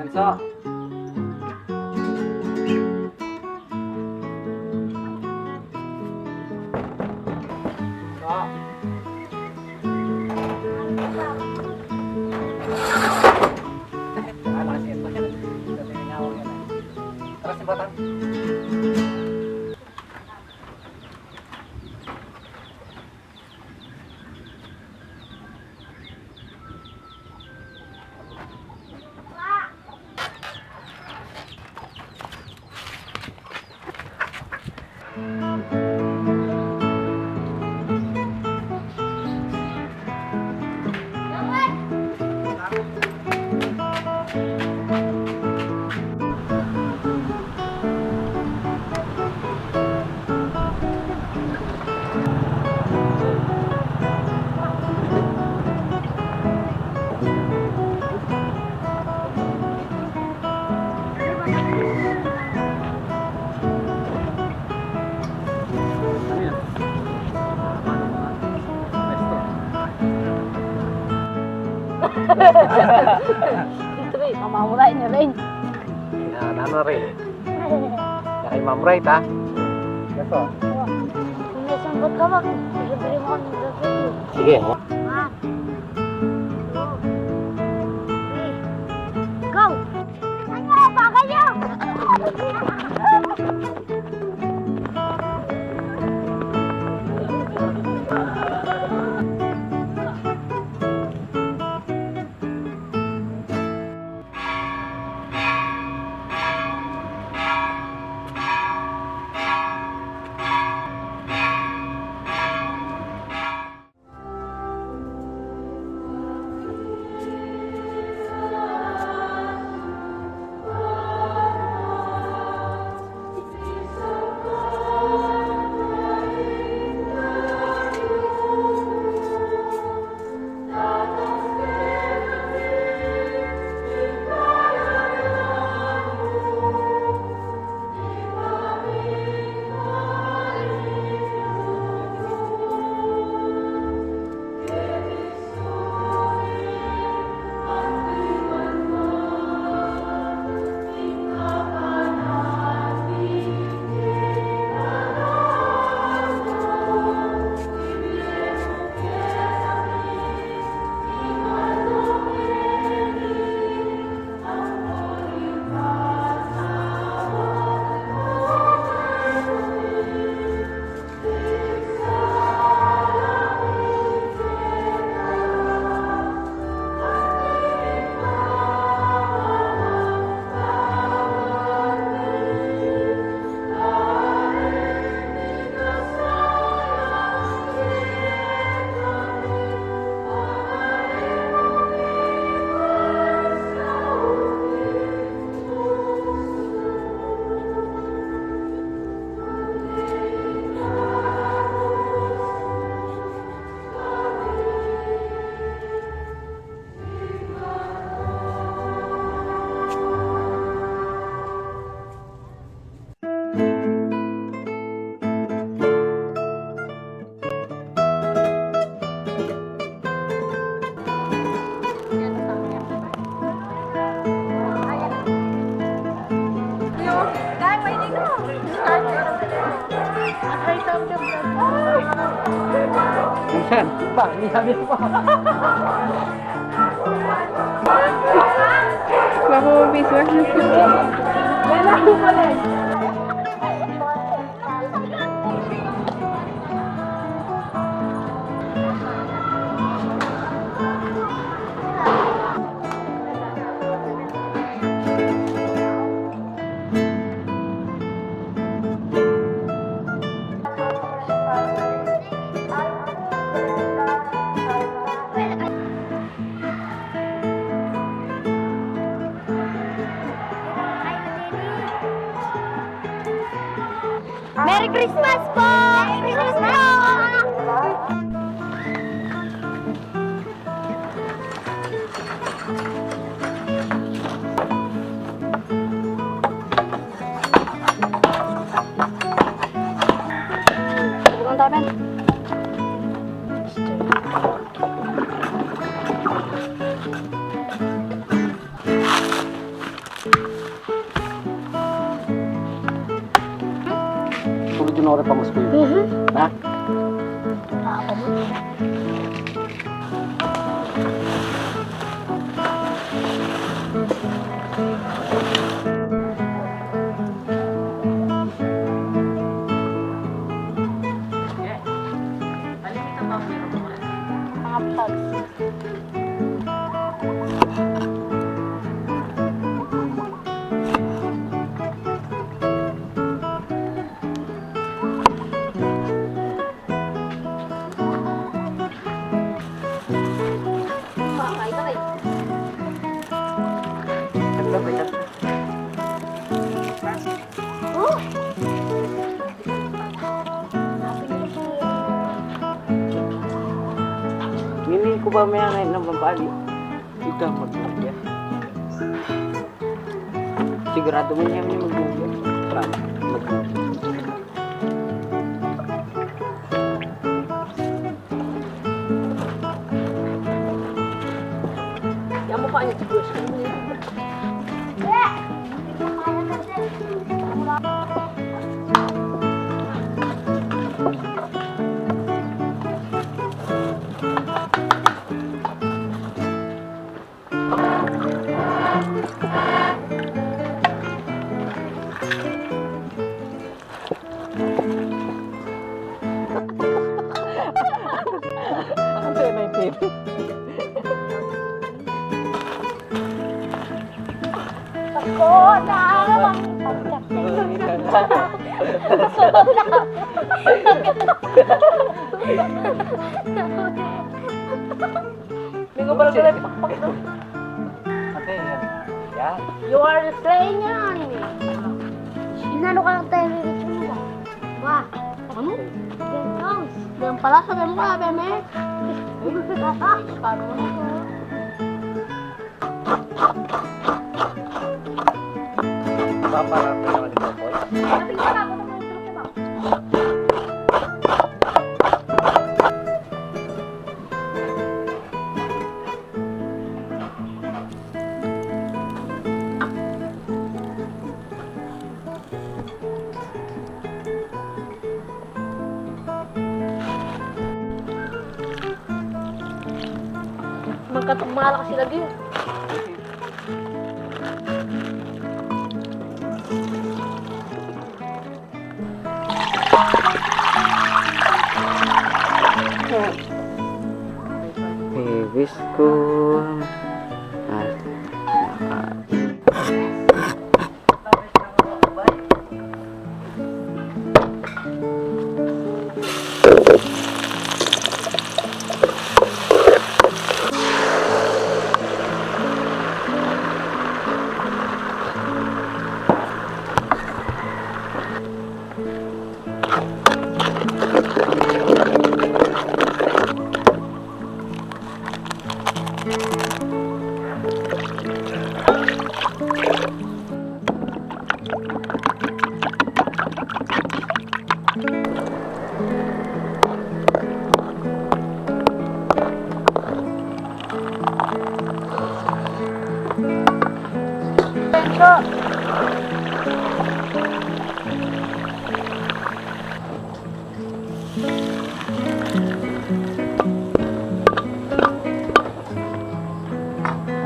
Ganso. Terus jembatan. Ito rin, mamamuray niya rin. Ano rin? Kaya Ma'am Right ha? Ganso. Kung nasambot ka ba, bibili mo kami ng gasol. Sige. 1, 2, 3, go! Ano ba kayo? Minsan, pa, sabi ko pa. Baka mabiswas na sila. Wala ko pala. Merry Christmas po! Merry Christmas po! Ang dami. Tulad yung oras pa mas ko yun. Ha? Mga plugs. Makakain ka rin. Ano ba yan? Oh! Hindi ko ba may ngayon ng mabali? Ikaw mag-mugya. Sigurado mo niya may mag-mugya. Paano? Mag-mugya. Yan mo pa niya, Bruce. Ang sa'yo may pin. Ako na ang Hindi ko pala sila pakpak doon. Ate, yan. Yan. You are playing yan. Inano ka ng television mo ba? Ba? Ano? Ganyan. Ganyan pala, sabi mo ka, beme. Paano mo ito? Paparang ka naman dito, boy. Tingnan ako naman ito ba? Magkatugmala kasi lagi. Bebis ko. At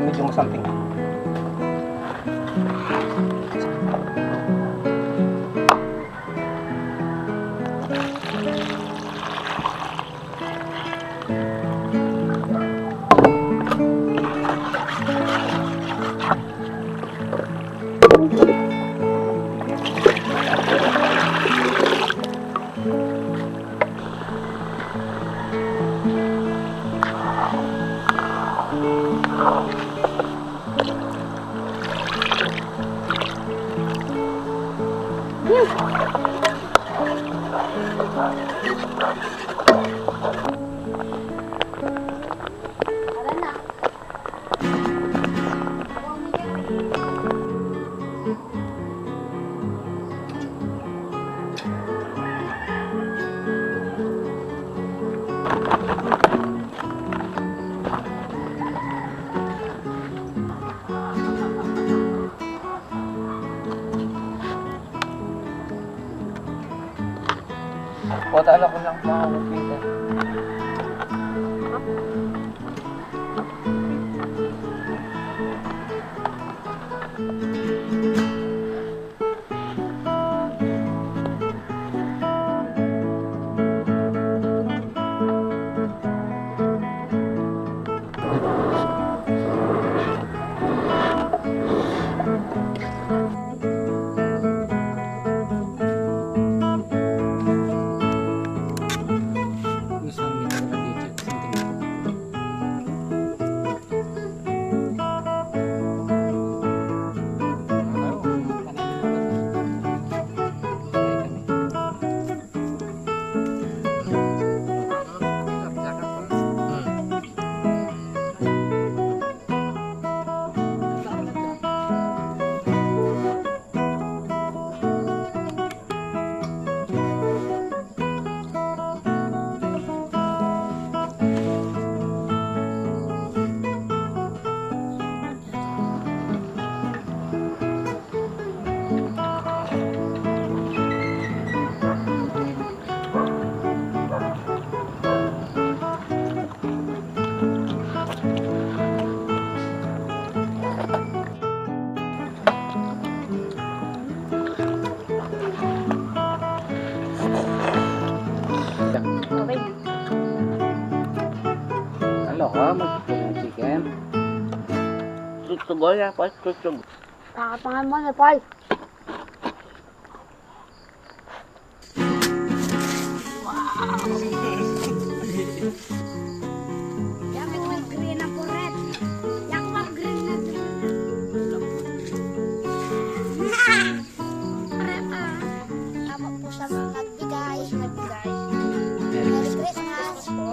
Medyo masamting. Tara na. O, tala ko lang mga upita. Okay. Ano ka? Mag-chicken ng chicken? Tutugol yan, Paul. Tutug. Kakapangan mo na, Paul. Yan, mag-green na po red. Yan, mag-green na tama po sa mga nagbigay. Merry Christmas po.